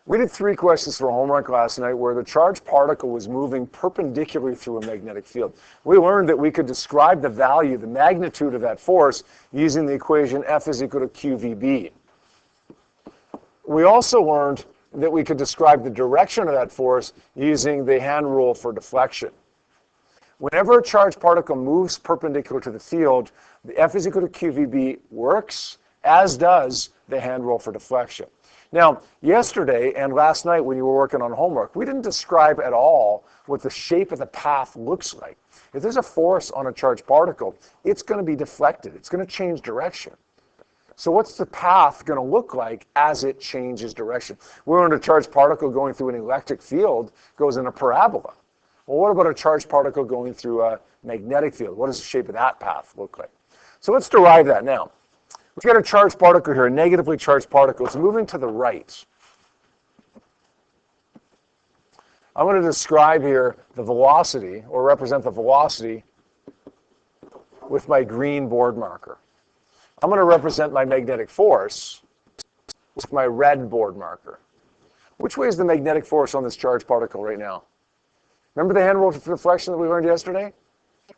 We did 3 questions for homework last night where the charged particle was moving perpendicularly through a magnetic field. We learned that we could describe the value, the magnitude of that force, using the equation F is equal to QVB. We also learned that we could describe the direction of that force using the hand rule for deflection. Whenever a charged particle moves perpendicular to the field, the F is equal to QVB works, as does the hand rule for deflection. Now, yesterday and last night when you were working on homework, we didn't describe at all what the shape of the path looks like. If there's a force on a charged particle, it's going to be deflected. It's going to change direction. So what's the path going to look like as it changes direction? We're on a charged particle going through an electric field, goes in a parabola. Well, what about a charged particle going through a magnetic field? What does the shape of that path look like? So let's derive that now. We've got a charged particle here, a negatively charged particle. It's moving to the right. I'm going to describe here the velocity, or represent the velocity, with my green board marker. I'm going to represent my magnetic force with my red board marker. Which way is the magnetic force on this charged particle right now? Remember the hand rule for deflection that we learned yesterday?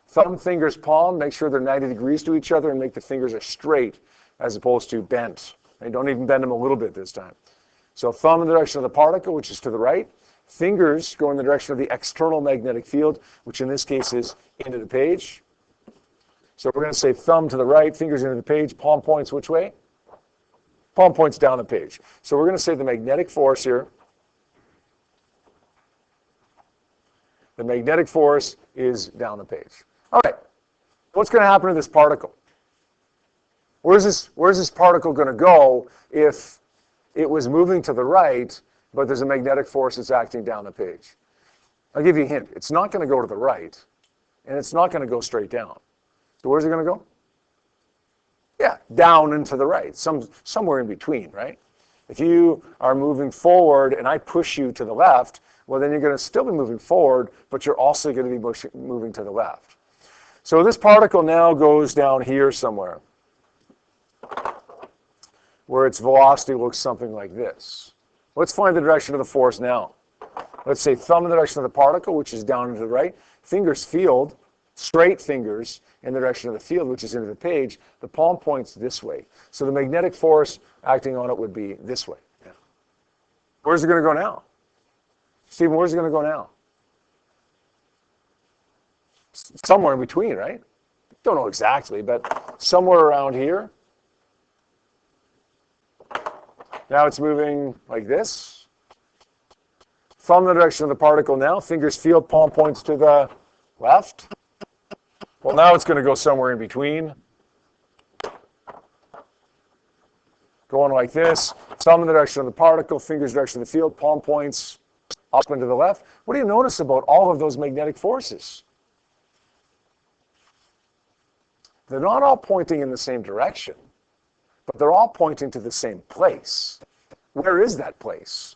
Thumb, fingers, palm, make sure they're 90 degrees to each other and make the fingers are straight as opposed to bent. And don't even bend them a little bit this time. So thumb in the direction of the particle, which is to the right. Fingers go in the direction of the external magnetic field, which in this case is into the page. So we're going to say thumb to the right, fingers into the page, palm points which way? Palm points down the page. So we're going to say the magnetic force here. The magnetic force is down the page. All right, what's going to happen to this particle? Where's this particle going to go if it was moving to the right, but there's a magnetic force that's acting down the page? I'll give you a hint. It's not going to go to the right, and it's not going to go straight down. So where's it going to go? Yeah, down and to the right, somewhere in between, right? If you are moving forward and I push you to the left, well, then you're going to still be moving forward, but you're also going to be moving to the left. So this particle now goes down here somewhere, where its velocity looks something like this. Let's find the direction of the force now. Let's say thumb in the direction of the particle, which is down and to the right. Fingers field, straight fingers in the direction of the field, which is into the page. The palm points this way. So the magnetic force acting on it would be this way. Yeah. Where's it going to go now? Stephen, where's it going to go now? Somewhere in between, right? Don't know exactly, but somewhere around here. Now it's moving like this. Thumb in the direction of the particle now. Fingers field, palm points to the left. Well, now it's going to go somewhere in between. Going like this. Thumb in the direction of the particle, fingers direction of the field, palm points up and to the left. What do you notice about all of those magnetic forces? They're not all pointing in the same direction, but they're all pointing to the same place. Where is that place?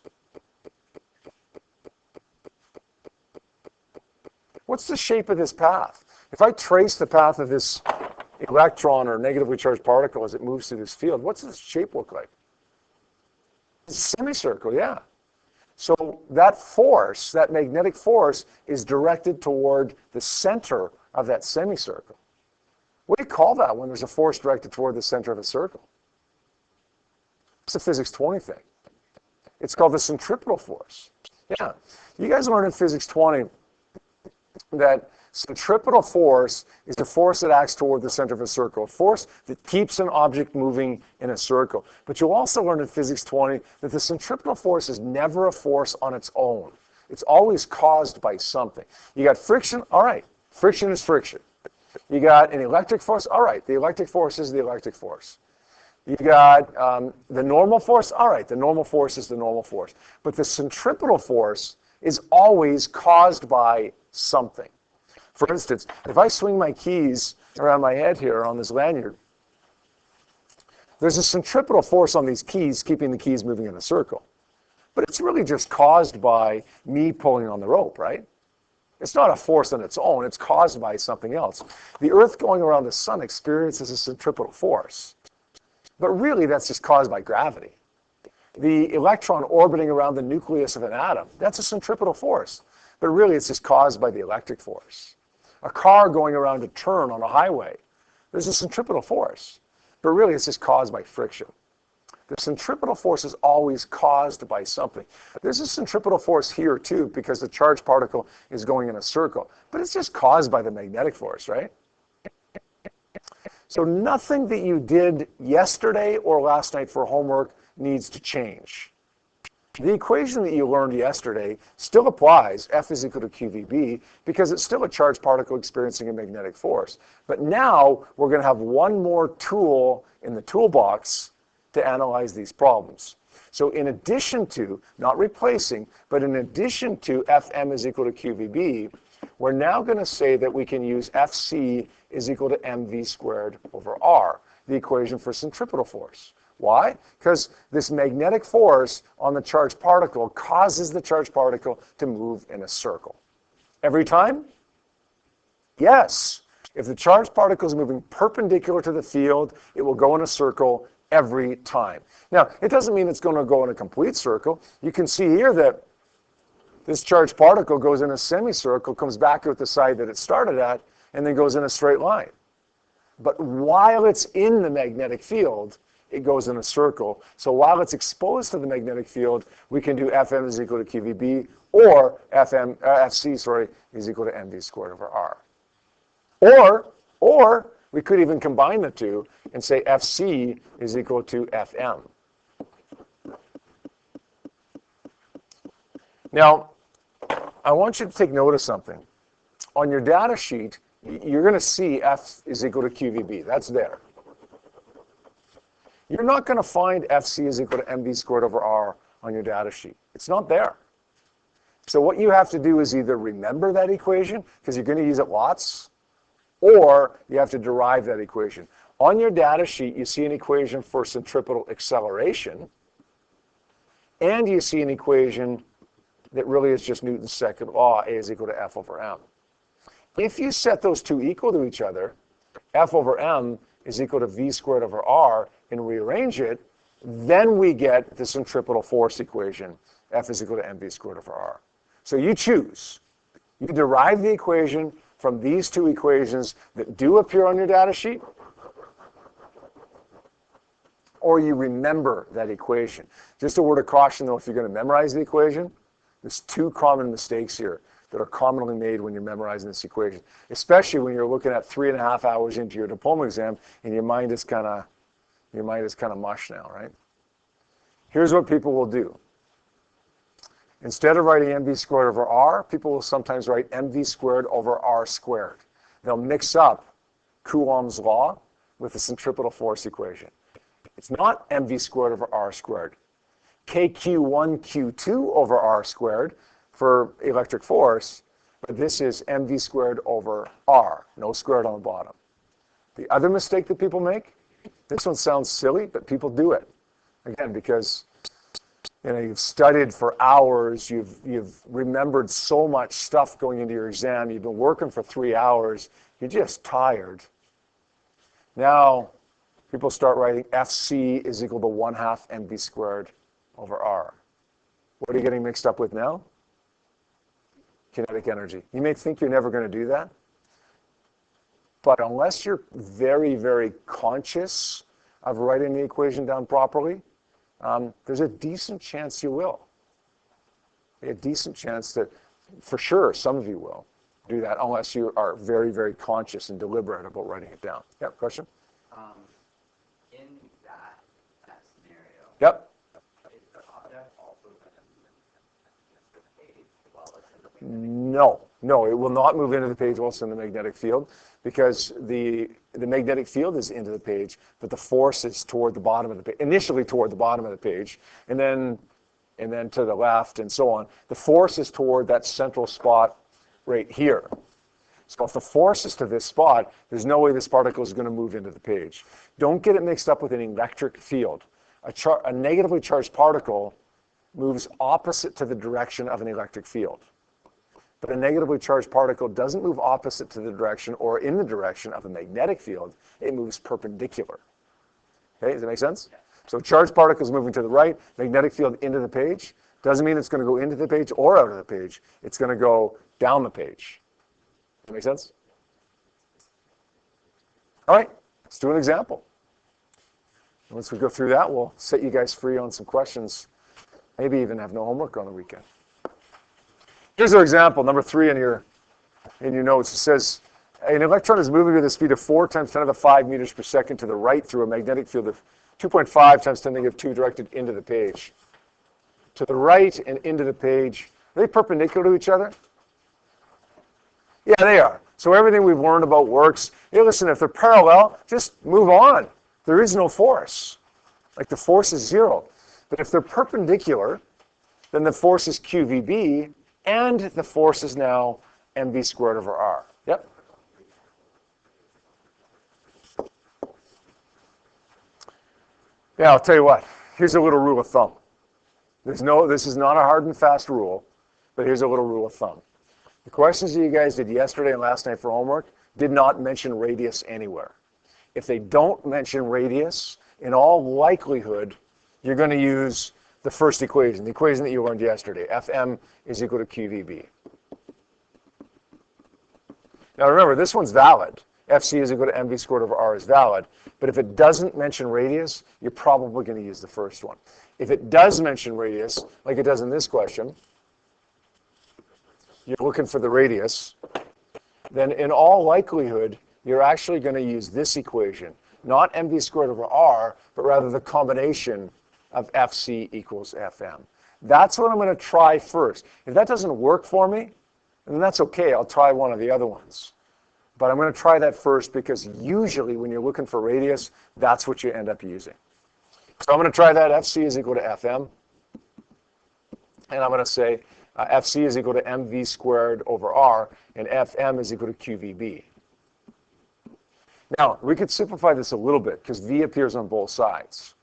What's the shape of this path? If I trace the path of this electron or negatively charged particle as it moves through this field, what's the shape look like? It's a semicircle, yeah. So that force, that magnetic force, is directed toward the center of that semicircle. What do you call that when there's a force directed toward the center of a circle? It's a physics 20 thing. It's called the centripetal force. Yeah, you guys learned in physics 20 that centripetal force is the force that acts toward the center of a circle, a force that keeps an object moving in a circle. But you'll also learn in physics 20 that the centripetal force is never a force on its own. It's always caused by something. You got friction, all right, friction is friction. You got an electric force, all right, the electric force is the electric force. You got the normal force, all right, the normal force is the normal force. But the centripetal force is always caused by something. For instance, if I swing my keys around my head here on this lanyard, there's a centripetal force on these keys keeping the keys moving in a circle. But it's really just caused by me pulling on the rope, right? It's not a force on its own, it's caused by something else. The Earth going around the sun experiences a centripetal force. But really that's just caused by gravity. The electron orbiting around the nucleus of an atom, that's a centripetal force. But really, it's just caused by the electric force. A car going around a turn on a highway, there's a centripetal force. But really, it's just caused by friction. The centripetal force is always caused by something. There's a centripetal force here, too, because the charged particle is going in a circle. But it's just caused by the magnetic force, right? So nothing that you did yesterday or last night for homework needs to change. The equation that you learned yesterday still applies, F is equal to QVB, because it's still a charged particle experiencing a magnetic force. But now we're going to have one more tool in the toolbox to analyze these problems. So in addition to, not replacing, but in addition to Fm is equal to QVB, we're now going to say that we can use Fc is equal to mv squared over r, the equation for centripetal force. Why? Because this magnetic force on the charged particle causes the charged particle to move in a circle. Every time? Yes. If the charged particle is moving perpendicular to the field, it will go in a circle every time. Now, it doesn't mean it's going to go in a complete circle. You can see here that this charged particle goes in a semicircle, comes back out the side that it started at, and then goes in a straight line. But while it's in the magnetic field, it goes in a circle. So while it's exposed to the magnetic field, we can do Fm is equal to QVB, or Fc is equal to mv squared over r. Or we could even combine the two and say Fc is equal to Fm. Now, I want you to take note of something. On your data sheet, you're going to see F is equal to QVB. That's there. You're not going to find Fc is equal to mv squared over r on your data sheet. It's not there. So what you have to do is either remember that equation, because you're going to use it lots, or you have to derive that equation. On your data sheet, you see an equation for centripetal acceleration, and you see an equation that really is just Newton's second law, A is equal to F over m. If you set those two equal to each other, F over m is equal to V squared over r, and rearrange it, then we get the centripetal force equation, F is equal to mv squared over r. So you choose. You derive the equation from these two equations that do appear on your data sheet, or you remember that equation. Just a word of caution, though, if you're going to memorize the equation, there's two common mistakes here that are commonly made when you're memorizing this equation, especially when you're looking at 3.5 hours into your diploma exam and your mind is kind of mush now, right? Here's what people will do. Instead of writing mv squared over r, people will sometimes write mv squared over r squared. They'll mix up Coulomb's law with the centripetal force equation. It's not mv squared over r squared. kq1 q2 over r squared for electric force, but this is mv squared over r, no squared on the bottom. The other mistake that people make, this one sounds silly, but people do it. Again, because you've studied for hours, you've remembered so much stuff going into your exam, you've been working for 3 hours, you're just tired. Now, people start writing Fc is equal to 1/2 mv squared over r. What are you getting mixed up with now? Kinetic energy. You may think you're never going to do that, but unless you're very, very conscious of writing the equation down properly, there's a decent chance you will. A decent chance that, for sure, some of you will do that, unless you are very, very conscious and deliberate about writing it down. Yep, question? In that scenario, Yep. is the object also going to move into the page while it's in the No, it will not move into the page while it's in the magnetic field, because the magnetic field is into the page, but the force is toward the bottom of the page, initially toward the bottom of the page, and then to the left and so on. The force is toward that central spot right here. So if the force is to this spot, there's no way this particle is going to move into the page. Don't get it mixed up with an electric field. A negatively charged particle moves opposite to the direction of an electric field. But a negatively charged particle doesn't move opposite to the direction or in the direction of a magnetic field. It moves perpendicular. Okay, does that make sense? Yeah. So charged particles moving to the right, magnetic field into the page. Doesn't mean it's going to go into the page or out of the page. It's going to go down the page. That make sense? All right, let's do an example. Once we go through that, we'll set you guys free on some questions. Maybe even have no homework on the weekend. Here's our example, number 3 in your notes. It says, an electron is moving with a speed of 4 times 10 to the 5 meters per second to the right through a magnetic field of 2.5 times 10 to the negative 2 directed into the page. To the right and into the page. Are they perpendicular to each other? Yeah, they are. So everything we've learned about works. Hey, listen, if they're parallel, just move on. There is no force. Like the force is 0. But if they're perpendicular, then the force is QVB, and the force is now mv squared over r. Yep. Yeah, I'll tell you what. Here's a little rule of thumb. This is not a hard and fast rule, but here's a little rule of thumb. The questions that you guys did yesterday and last night for homework did not mention radius anywhere. If they don't mention radius, in all likelihood, you're going to use the first equation, the equation that you learned yesterday. Fm is equal to QVB. Now remember, this one's valid. Fc is equal to mv squared over r is valid. But if it doesn't mention radius, you're probably going to use the first one. If it does mention radius, like it does in this question, you're looking for the radius, then in all likelihood, you're actually going to use this equation, not mv squared over r, but rather the combination of Fc equals Fm. That's what I'm going to try first. If that doesn't work for me, then that's okay. I'll try one of the other ones. But I'm going to try that first because usually when you're looking for radius, that's what you end up using. So I'm going to try that. Fc is equal to Fm. And I'm going to say Fc is equal to mv squared over r, and Fm is equal to QVB. Now, we could simplify this a little bit because V appears on both sides.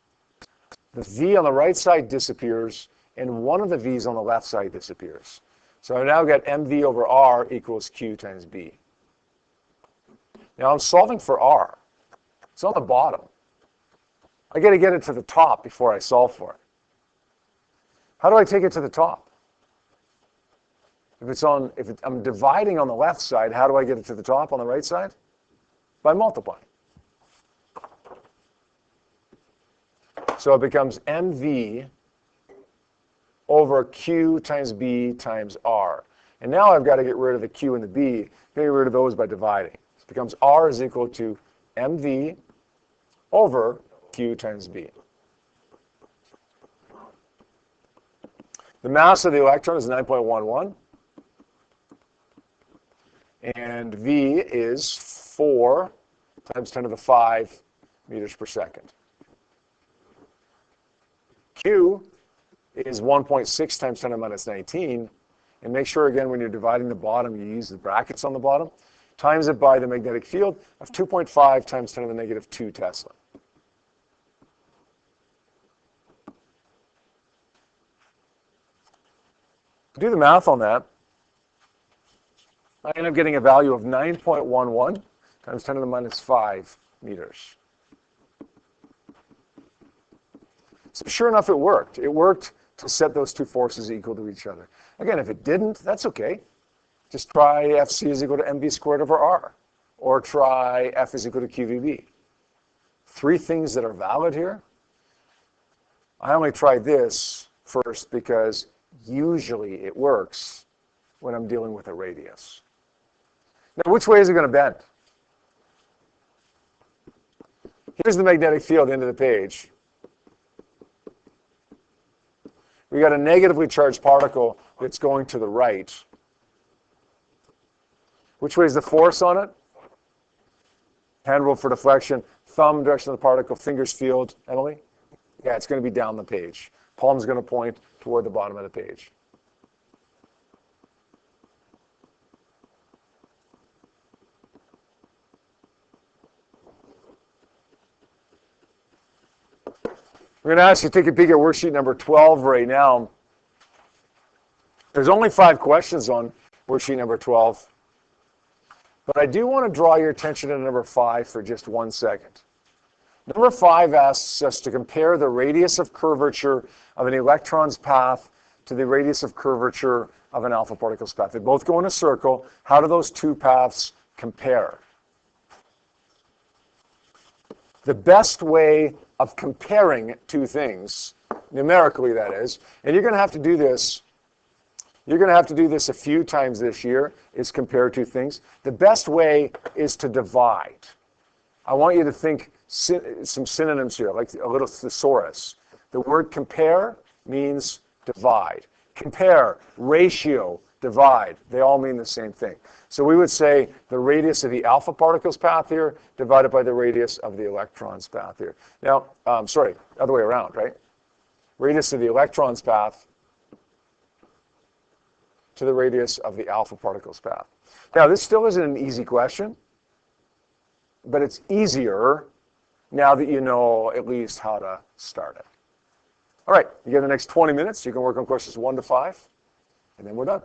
The V on the right side disappears, and one of the V's on the left side disappears. So I've now got mv over r equals q times b. Now I'm solving for r. It's on the bottom. I got to get it to the top before I solve for it. How do I take it to the top? I'm dividing on the left side, how do I get it to the top on the right side? By multiplying. So it becomes mv over q times b times r. And now I've got to get rid of the q and the b. Get rid of those by dividing. It becomes r is equal to mv over q times b. The mass of the electron is 9.11. And v is 4 times 10 to the 5 meters per second. Q is 1.6 times 10 to the minus 19. And make sure, again, when you're dividing the bottom, you use the brackets on the bottom. Times it by the magnetic field of 2.5 times 10 to the negative 2 Tesla. Do the math on that. I end up getting a value of 9.11 times 10 to the minus 5 meters. So sure enough, it worked. It worked to set those two forces equal to each other. Again, if it didn't, that's okay. Just try Fc is equal to mv squared over r, or try F is equal to QVB. 3 things that are valid here. I only tried this first because usually it works when I'm dealing with a radius. Now, which way is it going to bend? Here's the magnetic field into the page. We got a negatively charged particle that's going to the right. Which way is the force on it? Hand rule for deflection, thumb direction of the particle, fingers field. Emily? Yeah, it's going to be down the page. Palm's going to point toward the bottom of the page. We're going to ask you to take a peek at worksheet number 12 right now. There's only 5 questions on worksheet number 12. But I do want to draw your attention to number 5 for just 1 second. Number 5 asks us to compare the radius of curvature of an electron's path to the radius of curvature of an alpha particle's path. They both go in a circle. How do those two paths compare? The best way of comparing two things, numerically that is, and you're going to have to do this, a few times this year, is compare two things. The best way is to divide. I want you to think some synonyms here, like a little thesaurus. The word compare means divide. Compare, ratio, divide. They all mean the same thing. So we would say the radius of the alpha particle's path here divided by the radius of the electron's path here. Now, sorry, other way around, right? Radius of the electron's path to the radius of the alpha particle's path. Now, this still isn't an easy question, but it's easier now that you know at least how to start it. All right, you get the next 20 minutes. You can work on questions 1 to 5, and then we're done.